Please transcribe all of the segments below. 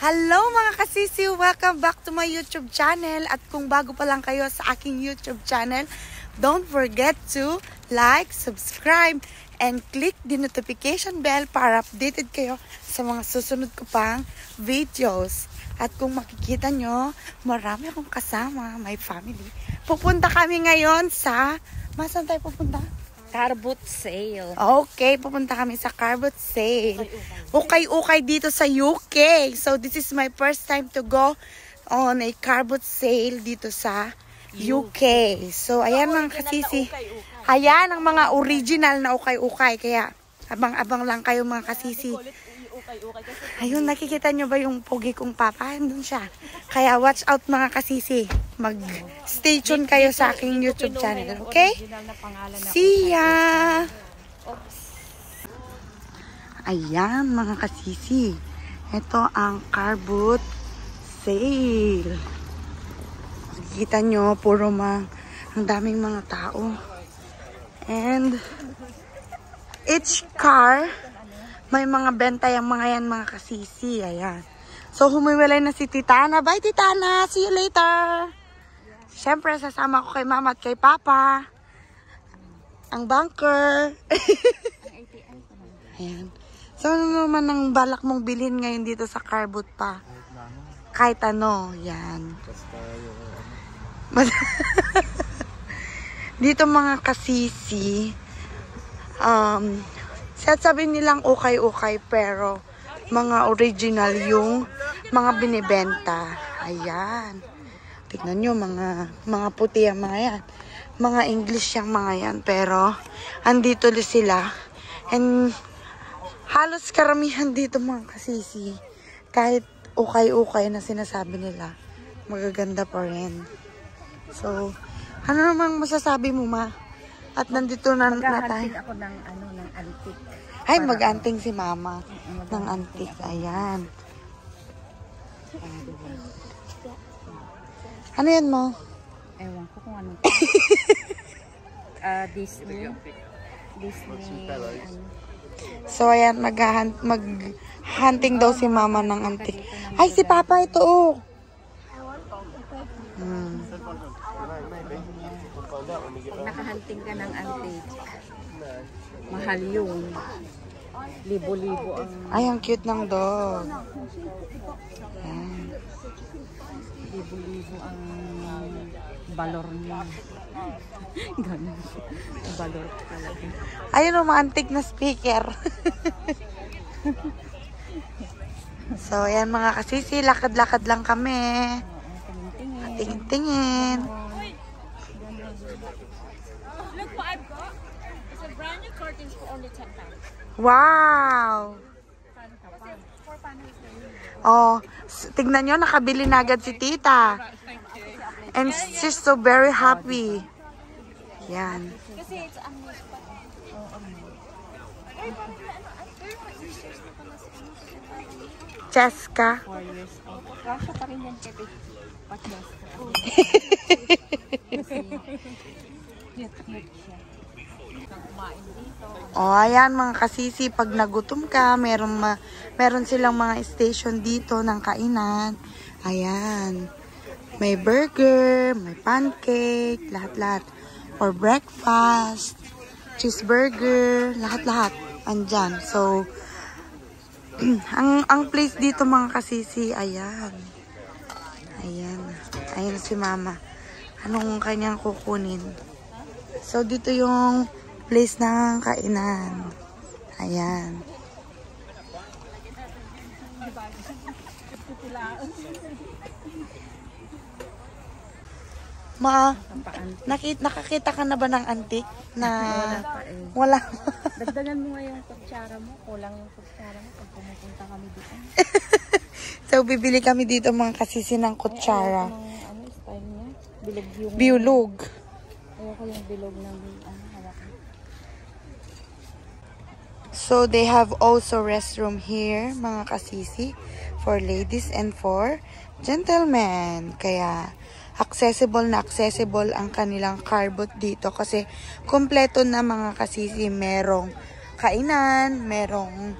Hello mga kasisi! Welcome back to my YouTube channel. At kung bago pa lang kayo sa aking YouTube channel, don't forget to like, subscribe, and click the notification bell para updated kayo sa mga susunod ko pang videos. At kung makikita nyo, marami akong kasama, my family. Pupunta kami ngayon sa... Saan tayo pupunta? Car boot sale. Okay, pupunta kami sa car boot sale. Ukay-ukay dito sa UK. So, this is my first time to go on a car boot sale dito sa UK. So, ayan mga kasisi. Ayan ang mga original na ukay-ukay. Kaya, abang-abang lang kayo mga kasisi. Ayun, nakikita nyo ba yung pogi kong papa? Andun siya. Kaya, watch out mga kasisi. Mag-stay tuned kayo sa aking YouTube channel. Okay? See ya! Ayan mga kasisi. Ito ang car boot sale. Nakikita nyo, puro ang daming mga tao. And each car, may mga benta yung mga yan mga kasisi. Ayan. So, humiwalay na si Titana. Bye, Titana! See you later! Siyempre, sasama ko kay mama at kay papa. Ang banker. Ayan. So, ano naman ang balak mong bilhin ngayon dito sa car boot pa? Kahit ano. Yan. Dito mga kasisi, sabi nilang ukay-ukay pero mga original yung mga binibenta. Ayan. Tignan nyo, mga puti ang mga yan. Mga English yung mga yan. Pero, andito sila. And, halos karamihan dito mga kasisi. Kahit ukay-ukay na sinasabi nila, magaganda pa rin. So, ano namang masasabi mo, ma? At nandito na tayo. Mag-hunting ako ng antique. Ay, mag-anting si mama ng antique. Ayan. Ano yan mo? Ewan ko kung ano. Disney. So, ayan, mag-hunting daw si mama ng antique. Ay, si papa ito, oh. Pag nakahunting ka ng antique, mahal yun. Libo-libo ang... Ay, ang cute ng dog. Ayan. Libo-libo ang balor niya. Ganun. Balor talaga. Ayun o, mga antique na speaker. So, ayan mga kasisi, lakad-lakad lang kami. Tingin-tingin. Look what I've got. It's a brand new curtains for only 10 pounds. Wow! Oh, tignan nyo, nakabili na agad si tita. And she's so very happy. Yan. Kasi it's Cheska. 4 years old. Kasha pa rin yan kaya patnos. Kasi cute siya. Kumain dito. Oh, ayan mga kasisi, pag nagutom ka, meron silang mga station dito ng kainan. Ayan. May burger, may pancake, lahat-lahat. For breakfast, cheeseburger, lahat-lahat. Andyan. So, ang place dito mga kasisi, ayan. Ayan. Ayan si mama. Anong kanyang kukunin? So, dito yung place ng kainan. Ayan. Ma, nakakita ka na ba ng antique? Na wala pa. Dagdagan mo nga yung kutsara mo. Kulang yung kutsara mo pag pumupunta kami dito. So, bibili kami dito mga kasisi ng kutsara. Ano style niya? Bilog yung... Biulog. Ayoko yung bilog ng hawakan. So, they have also restroom here, mga kasisi, for ladies and for gentlemen. Kaya, accessible na accessible ang kanilang car boot dito kasi kompleto na mga kasisi. Merong kainan, merong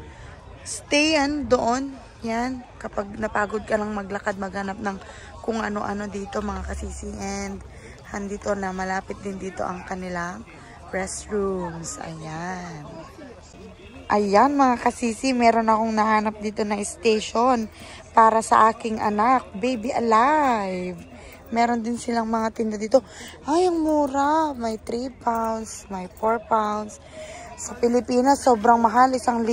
stayan doon Yan, kapag napagod ka lang maglakad, maghanap ng kung ano-ano dito mga kasisi. And handito na, malapit din dito ang kanilang restrooms. Ayan. Ayan mga kasisi, meron akong nahanap dito na station para sa aking anak, Baby Alive. Meron din silang mga tinda dito. Ay, ang mura. May 3 pounds, may 4 pounds. Sa Pilipinas, sobrang mahal. 1,000.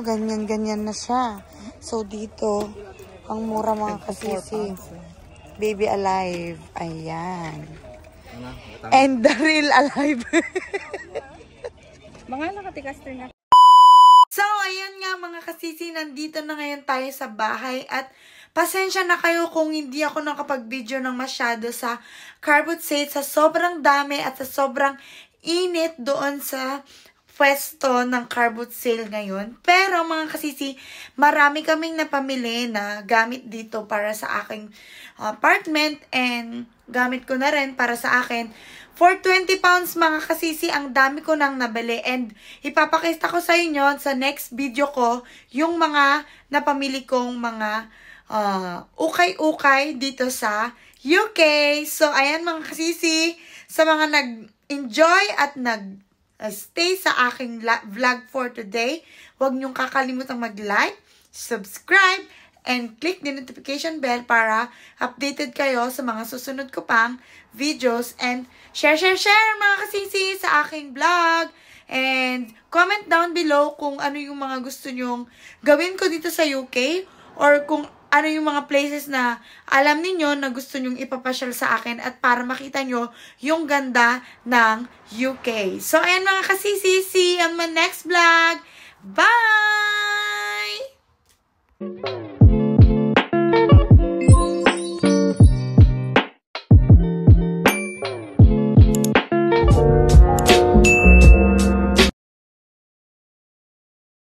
Ganyan-ganyan na siya. So, dito, ang mura mga kasisi. Baby Alive. Ayan. And the real alive. Mga nakatikas na. So, ayan nga mga kasisi, nandito na ngayon tayo sa bahay at pasensya na kayo kung hindi ako nakapag-video ng masyado sa car boot sale sa sobrang dami at sa sobrang init doon sa pwesto ng car boot sale ngayon. Pero mga kasisi, marami kaming napamili na gamit dito para sa aking apartment and gamit ko na rin para sa akin. For 20 pounds mga kasisi, ang dami ko nang nabili and ipapakita ko sa inyo sa next video ko yung mga napamili kong mga ukay-ukay dito sa UK. So, ayan mga kasisi, sa mga nag-enjoy at nag-stay sa aking vlog for today, huwag niyong kakalimutan mag-like, subscribe, and click the notification bell para updated kayo sa mga susunod ko pang videos. And share mga kasisi sa aking vlog. And comment down below kung ano yung mga gusto nyong gawin ko dito sa UK or kung ano yung mga places na alam ninyo na gusto nyong ipapasyal sa akin at para makita nyo yung ganda ng UK. So, ayan mga kasisi, see you on my next vlog. Bye!